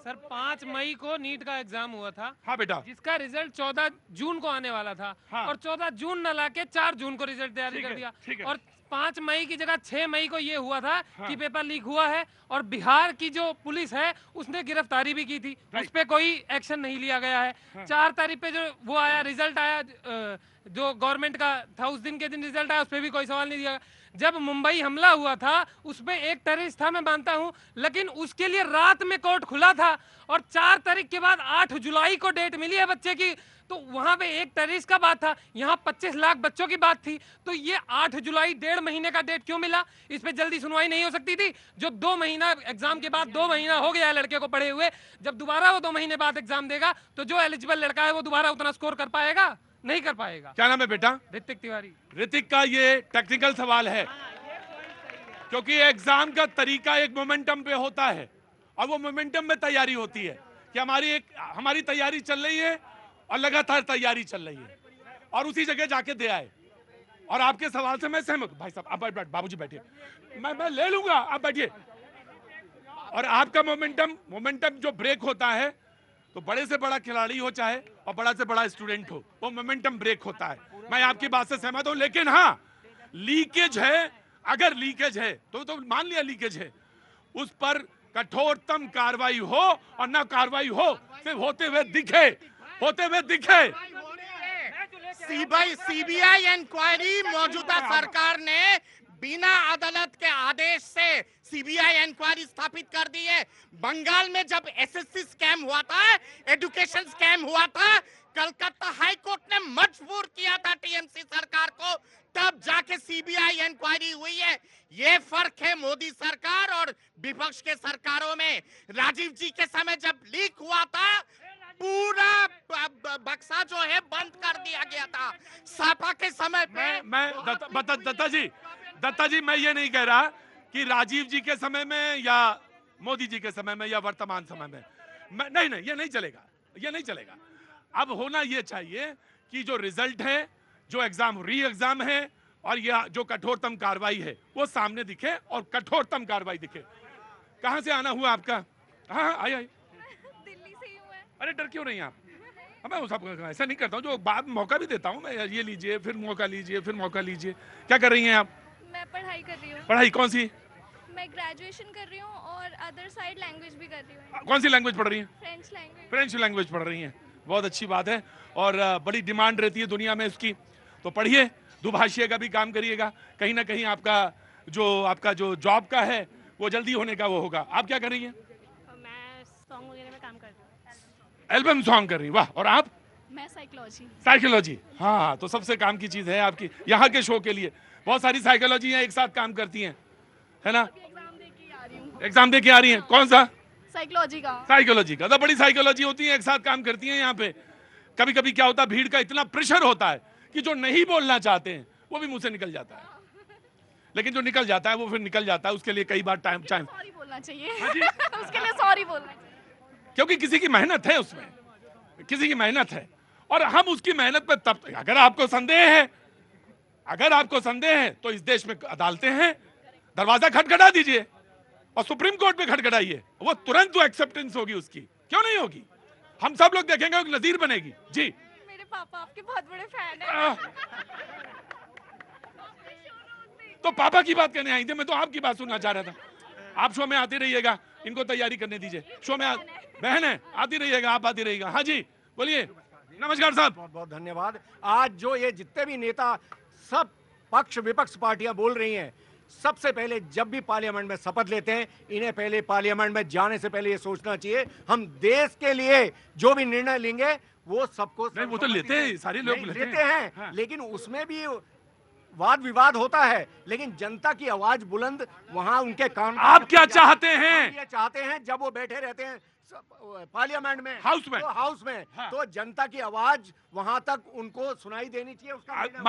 Sir 5 मई को NEET का exam हुआ था। हाँ बेटा, जिसका रिजल्ट 14 जून को आने वाला था। हाँ। और 14 जून न लाके 4 जून को रिजल्ट जारी ठीक कर है, दिया। ठीक है। और 5 मई की जगह 6 मई को ये हुआ था हाँ। कि पेपर लीक हुआ है और बिहार की जो पुलिस है उसने गिरफ्तारी भी की थी। उस पे कोई एक्शन नहीं लिया गया है। 4 तारीख पे जो वो आया रिजल्ट आया जो गवर्नमेंट का था, उस दिन के दिन रिजल्ट आया, उस पर भी कोई सवाल नहीं दिया। जब मुंबई हमला हुआ था उसमें एक टेररिस्ट था, मैं मानता हूं, लेकिन उसके लिए रात में कोर्ट खुला था। और 4 तारीख के बाद 8 जुलाई को डेट मिली है बच्चे की, तो वहां पे एक टेररिस्ट का बात था, यहाँ 25 लाख बच्चों की बात थी। तो ये 8 जुलाई 1.5 महीने का डेट क्यों मिला? इस पे जल्दी सुनवाई नहीं हो सकती थी? जो 2 महीना एग्जाम के बाद 2 महीना हो गया है लड़के को पढ़े हुए, जब दोबारा वो 2 महीने बाद एग्जाम देगा तो जो एलिजिबल लड़का है वो दोबारा उतना स्कोर कर पाएगा? नहीं कर पाएगा। क्या नाम है बेटा? ऋतिक तिवारी। ऋतिक का ये टेक्निकल सवाल है, क्योंकि एग्जाम का तरीका एक मोमेंटम पे होता है और वो मोमेंटम में तैयारी होती है कि हमारी तैयारी चल रही है और लगातार तैयारी चल रही है और उसी जगह जाके दे आए। और आपके सवाल से मैं सहमत हूं। भाई साहब आप बाबूजी बैठिए, मैं ले लूंगा, आप बैठिए। और आपका मोमेंटम जो ब्रेक होता है तो बड़े से बड़ा खिलाड़ी हो चाहे और बड़ा से बड़ा स्टूडेंट हो, वो मोमेंटम ब्रेक होता है। मैं आपकी बात से सहमत हूं, लेकिन हाँ, लीकेज है, अगर लीकेज है तो मान लिया लीकेज है, उस पर कठोरतम कार्रवाई हो और ना कार्रवाई हो, सिर्फ होते हुए दिखे। सीबीआई इंक्वायरी मौजूदा सरकार ने बिना अदालत के आदेश से सीबीआई इंक्वायरी स्थापित कर दी है। बंगाल में जब एसएससी स्कैम हुआ था, एजुकेशन स्कैम हुआ था, कलकत्ता हाई कोर्ट ने मजबूर किया था टीएमसी सरकार को, तब जाके सीबीआई इंक्वायरी हुई है। ये फर्क है मोदी सरकार और विपक्ष के सरकारों में। राजीव जी के समय जब लीक हुआ था, पूरा बक्सा जो है बंद कर दिया गया था। सपा के समय पे दत्ता जी, मैं ये नहीं कह रहा कि राजीव जी के समय में या मोदी जी के समय में या वर्तमान समय में, नहीं, ये नहीं चलेगा। अब होना ये चाहिए कि जो रिजल्ट है, जो री एग्जाम है और यह जो कठोरतम कार्रवाई है वो सामने दिखे और कठोरतम कार्रवाई दिखे। कहां से आना हुआ आपका? हाँ, आई। दिल्ली से ही हूँ मैं। अरे डर क्यों नहीं आप? मैं ऐसा नहीं करता हूँ, जो बाद मौका भी देता हूँ मैं, ये लीजिए फिर मौका लीजिए फिर मौका लीजिए। क्या कर रही हैं आप? मैं पढ़ाई कर रही हूँ। पढ़ाई कौन सी? मैं ग्रेजुएशन कर रही हूँ और अदर साइड लैंग्वेज भी कर रही हूँ। कौन सी लैंग्वेज पढ़ रही हैं? French language. फ्रेंच लैंग्वेज पढ़ रही हैं, बहुत अच्छी बात है। और बड़ी डिमांड रहती है दुनिया में इसकी, तो पढ़िए, दुभाषीय का भी काम करिएगा। कहीं ना कहीं आपका जो जॉब का है वो जल्दी होने का वो होगा। आप क्या कर रही हैं? मैं सॉन्ग वगैरह में काम कर रही हूँ। एल्बम सॉन्ग कर रही, वाह। और आप? मैं साइकोलॉजी। हाँ, तो सबसे काम की चीज है आपकी। यहाँ के शो के लिए बहुत सारी साइकोलॉजी एक साथ काम करती हैं, है ना? एग्जाम दे के आ रही हैं। कौन सा? साइकोलॉजी का। तो बड़ी साइकोलॉजी होती है, एक साथ काम करती हैं यहाँ पे। कभी कभी क्या होता है, भीड़ का इतना प्रेशर होता है कि जो नहीं बोलना चाहते हैं वो भी मुंह से निकल जाता है, लेकिन जो निकल जाता है वो फिर निकल जाता है। उसके लिए कई बार टाइम सॉरी बोलना चाहिए। हाँ जी? उसके लिए सॉरी बोलना चाहिए, क्योंकि किसी की मेहनत है उसमें, किसी की मेहनत है और हम उसकी मेहनत पे तब, अगर आपको संदेह है तो इस देश में अदालतें हैं, दरवाजा खटखटा दीजिए और सुप्रीम कोर्ट में खटखटाइए, वो तुरंत वो एक्सेप्टेंस होगी उसकी। क्यों नहीं होगी? हम सब लोग देखेंगे, एक नजीर बनेगी। जी, मेरे पापा आपके बहुत बड़े फैन हैं। तो पापा की बात करने आई थी, मैं तो आपकी बात सुनना चाह रहा था। आप शो में आते रहिएगा, इनको तैयारी करने दीजिए। शो में बहन है, आती रहिएगा, आप आती रहिएगा। हाँ जी, बोलिए। नमस्कार साहब। बहुत बहुत धन्यवाद। आज जो ये जितने भी नेता सब पक्ष विपक्ष पार्टियां बोल रही हैं, सबसे पहले जब भी पार्लियामेंट में शपथ लेते हैं, इन्हें पहले पार्लियामेंट में जाने से पहले ये सोचना चाहिए, हम देश के लिए जो भी निर्णय लेंगे वो सबको नहीं, वो तो लेते हैं, सारे लोग लेते हैं। हाँ। लेकिन उसमें भी वाद विवाद होता है, लेकिन जनता की आवाज बुलंद वहां उनके कान। आप क्या चाहते हैं? ये चाहते हैं जब वो बैठे रहते हैं पार्लियामेंट में, हाउस में, हाँ। तो जनता की आवाज वहां तक उनको सुनाई देनी चाहिए। उसका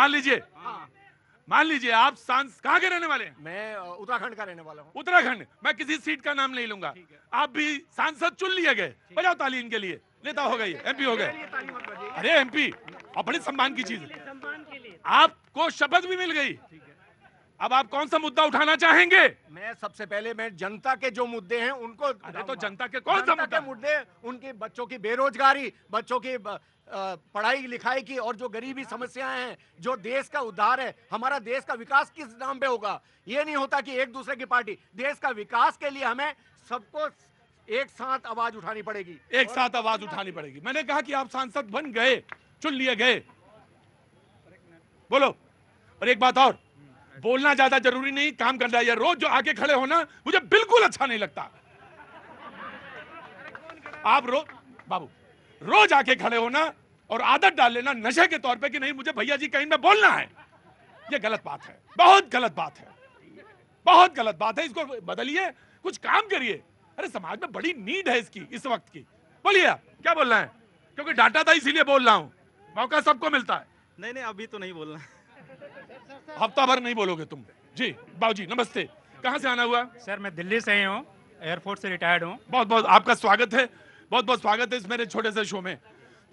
मान लीजिए आप कहाँ के रहने वाले हैं? मैं उत्तराखंड का रहने वाला हूँ। उत्तराखंड। मैं किसी सीट का नाम नहीं लूंगा। आप भी सांसद चुन लिए गए, बजाओ ताली इनके लिए। नेता हो गए, एमपी हो गए। अरे एमपी, और बड़ी सम्मान की चीज है। आपको शपथ भी मिल गई, अब आप कौन सा मुद्दा उठाना चाहेंगे? मैं सबसे पहले मैं जनता के जो मुद्दे हैं उनको अरे तो जनता के कौन सा जनता मुद्दा? के मुद्दे, उनके बच्चों की बेरोजगारी, बच्चों की पढ़ाई लिखाई की, और जो गरीबी समस्याएं हैं, जो देश का उद्धार है, हमारा देश का विकास किस नाम पे होगा? ये नहीं होता कि एक दूसरे की पार्टी, देश का विकास के लिए हमें सबको एक साथ आवाज उठानी पड़ेगी, एक साथ आवाज उठानी पड़ेगी। मैंने कहा कि आप सांसद बन गए, चुन लिए गए, बोलो। और एक बात और, बोलना ज्यादा जरूरी नहीं, काम करना है। रोज जो आके खड़े होना मुझे बिल्कुल अच्छा नहीं लगता। आप बाबू रोज आके खड़े होना और आदत डाल लेना नशे के तौर पे कि नहीं मुझे भैया जी कहीं में बोलना है, ये गलत बात है, बहुत गलत बात है, बहुत गलत बात है। इसको बदलिए, कुछ काम करिए। अरे समाज में बड़ी नीड है इसकी, इस वक्त की। बोलिए आप क्या बोल रहे हैं? क्योंकि डांटा था इसीलिए बोल रहा हूं, मौका सबको मिलता है। नहीं अभी तो नहीं बोलना। हफ्ता भर नहीं बोलोगे तुम? जी बाबूजी नमस्ते, कहां से आना हुआ? सर मैं दिल्ली से ही हूँ, एयरफोर्स से रिटायर्ड हूँ। बहुत बहुत आपका स्वागत है, बहुत बहुत स्वागत है इस मेरे छोटे से शो में।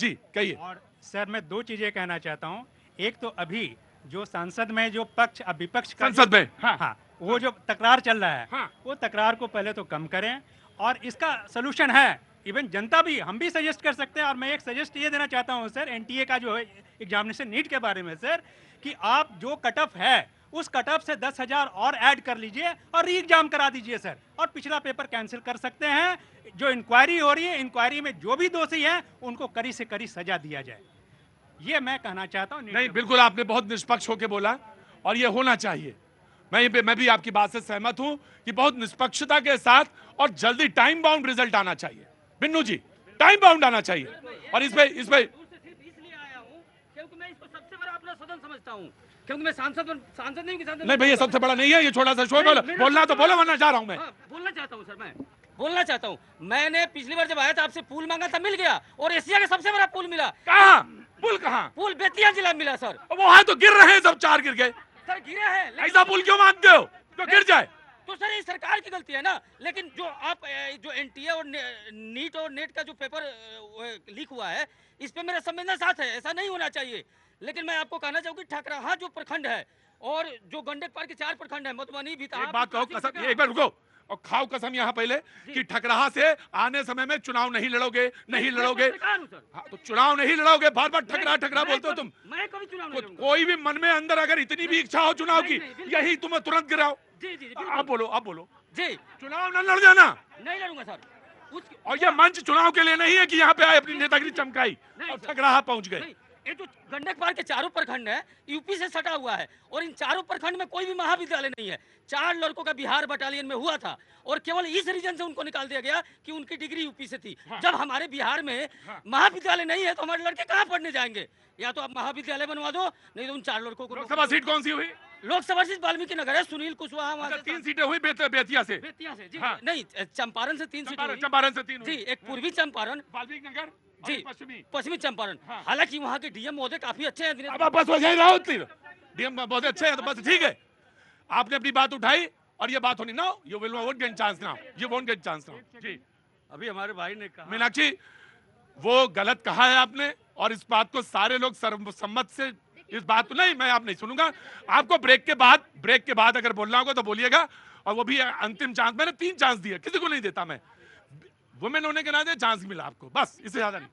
जी कहिए। और सर मैं दो चीजें कहना चाहता हूँ। एक तो अभी जो संसद में जो पक्ष अब विपक्ष का संसद में हाँ वो जो तकरार चल रहा है, हाँ। वो तकरार को पहले तो कम करें, और इसका सोल्यूशन है, इवन जनता भी, हम भी सजेस्ट कर सकते हैं। और मैं एक सजेस्ट ये देना चाहता हूँ सर, एनटीए का जो है एग्जामिनेशन नीट के बारे में सर, कि आप जो कट ऑफ है उस कट ऑफ से 10,000 और ऐड कर लीजिए और री एग्जाम करा दीजिए सर, और पिछला पेपर कैंसिल कर सकते हैं। जो इंक्वायरी हो रही है, इंक्वायरी में जो भी दोषी हैं उनको कड़ी से कड़ी सजा दिया जाए, ये मैं कहना चाहता हूँ। नहीं बिल्कुल आपने बहुत निष्पक्ष होकर बोला, और ये होना चाहिए। मैं भी आपकी बात से सहमत हूं कि बहुत निष्पक्षता के साथ और जल्दी टाइम बाउंड रिजल्ट आना चाहिए। बिन्नू जी, टाइम बाउंड आना चाहिए। और इस पे इसलिए आया हूँ क्योंकि मैं इसको सबसे बड़ा अपना सदन समझता हूँ, क्योंकि मैं सांसद नहीं कि सांसद नहीं भैया सबसे बड़ा नहीं है, ये छोटा सा शो है। बोलना तो बोलो, वरना जा रहा हूं मैं। बोलना चाहता हूँ सर, मैं बोलना चाहता हूँ। मैंने पिछली बार जब आया था आपसे पुल मांगा था, मिल गया, और एशिया का सबसे बड़ा पुल मिला। कहाँ पुल? कहाँ पुल बेतिया जिला में मिला सर। वो है तो गिर रहे हैं सब, 4 गिर गए। सर गिरा है, ऐसा पुल क्यों मानते हो जो गिर जाए? तो सर ये सरकार की गलती है ना। लेकिन जो आप जो एनटीए और नीट और नेट का जो पेपर लीक हुआ है, इस पे मेरा संवेदना साथ है, ऐसा नहीं होना चाहिए। लेकिन मैं आपको कहना चाहूँ कि ठकराहा जो प्रखंड है और जो गंडक पार के 4 प्रखंड है, मधुबनी भी, एक बात कहो कसम, एक बार रुको और खाओ कसम यहाँ पहले कि ठकराहा से आने समय में चुनाव नहीं लड़ोगे, नहीं लड़ोगे। हाँ, तो चुनाव नहीं लड़ोगे, बार बार ठकरा बोलते हो तुम। मैं कभी चुनाव नहीं लड़ूंगा। कोई भी मन में अंदर अगर इतनी भी इच्छा हो चुनाव की, यही तुम्हें तुरंत गिराओ। जी आप बोलो जी, चुनाव न लड़ जाना। नहीं लड़ूंगा सर। और ये मंच चुनाव के लिए नहीं है कि यहाँ पे आए अपनी नेतागिरी चमकाई और ठकराहा पहुंच गए। ये जो गंडक पार के 4 प्रखंड है, यूपी से सटा हुआ है, और इन 4 प्रखंड में कोई भी महाविद्यालय नहीं है। 4 लड़कों का बिहार बटालियन में हुआ था, और केवल इस रीजन से उनको निकाल दिया गया कि उनकी डिग्री यूपी से थी। जब हमारे बिहार में महाविद्यालय नहीं है तो हमारे लड़के कहाँ पढ़ने जाएंगे? या तो आप महाविद्यालय बनवा दो, नहीं तो उन 4 लड़कों को। लोकसभा सीट कौन सी हुई? लोकसभा सीट वाल्मीकि नगर है, सुनील कुशवाहा वहाँ से 3 सीटें हुई बेतिया से। बेतिया से जी, हाँ। नहीं चंपारण से 3 सीटें हुई। चंपारण से 3 जी, एक पूर्वी चंपारण, वाल्मीकि नगर जी, पश्चिमी चंपारण। हालांकि वहाँ के डीएम महोदय काफी अच्छे हैं। अब बस वजह रहो, डीएम बहुत अच्छे हैं तो बस ठीक है। आपने अपनी बात उठाई और ये बात होनी। Now you will not get chance now, you won't get chance now. जी अभी हमारे भाई ने कहा, मीनाक्षी वो गलत कहा है आपने, और इस बात को सारे लोग सर्वसम्मत से, इस बात को नहीं, मैं आप नहीं सुनूंगा। आपको ब्रेक के बाद अगर बोलना होगा तो बोलिएगा, और वो भी अंतिम चांस। मैंने 3 चांस दिए, किसी को नहीं देता मैं। वुमेन होने के नाते चांस मिला आपको, बस इससे ज्यादा नहीं।